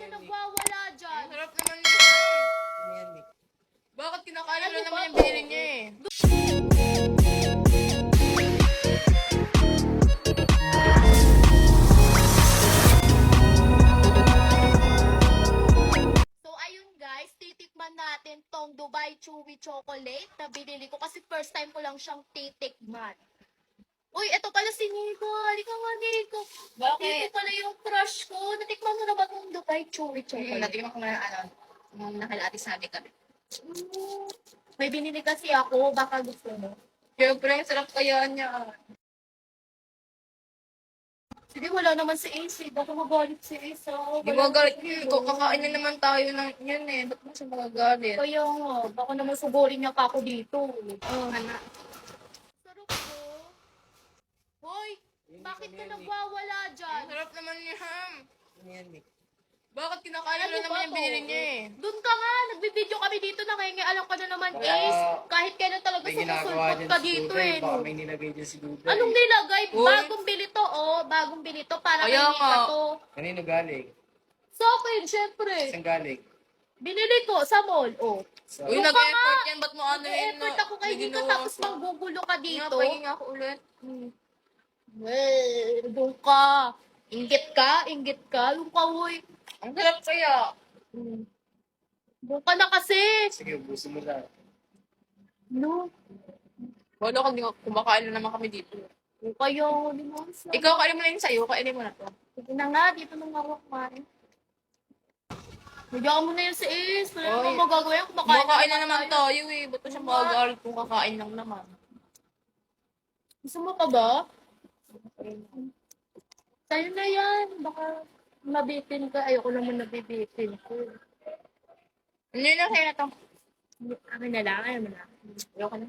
ka nagwawala dyan? Sarap naman yun. Bakit kinakain mo naman yung binili niya eh? So ayun guys, titikman natin tong Dubai Chewy Chocolate na binili ko kasi first time ko lang siyang titikman. Uy, ito pala si Nico. Halika nga, Nico. Bakit? Ito pala yung crush ko. Natikman mo na ba tong Dubai Chewy Chocolate? Natignan ko na nung nakalati sabi ka. May binili kasi ako. Baka gusto mo. Siyempre, sarap kaya niya. Sige, wala naman si Ace. Baka magalit si Ace. Di ba galit ko? Kakain na naman tayo ng yan eh. Ba't mo siya magagalit? Kaya nga, baka naman sugurin niya pa ako dito. Hana. Sarap ko. Hoy, bakit ka nagwawala dyan? Sarap naman yan. Bakit kinakain mo naman yung to? binili niya eh? Doon ka nga, nagbibideo kami dito, alam ka na naman, Ace. Kahit kailan talaga May ginagawa sumusulpot dyan ka si dito Duday. eh. Baka No? may nilagay dyan si Duday. Anong nilagay? Uy. Bagong bili to, oh. Bagong bili to para kay Kaya Nika nga. to. Kanino galing? Sa akin, syempre. Saan galing? Binili ko sa mall, oh. Sa... Uy, Doon ka nag-effort nga. yan. Ba't mo ano yun? Effort ako kay Nika tapos manggugulo ka dito. Pahinga ako ulit. Well, doon ka. Inggit ka? Doon ka, hoy. Ang sarap kaya. Doon ka na kasi. Sige, ubusin mo lang. No. Wala kung kumakain na naman kami dito. Doon kayo, di mo. Ikaw, kainin mo na yung sa'yo. Kainin mo na to. Sige na nga, dito nang ako kumain. Nagyaan mo na yun si Ace. Wala Oy. naman magagawa yan. Kumakain na naman tayo eh. Ba't mo siya magagalit kung kakain lang naman? Gusto mo pa ba? Sa'yo na yan. Baka mabitin ka. Ayoko naman nabibitin ko. Ano yun na sa'yo na to? Akin na lang. Ayaw mo na. Ayoko na.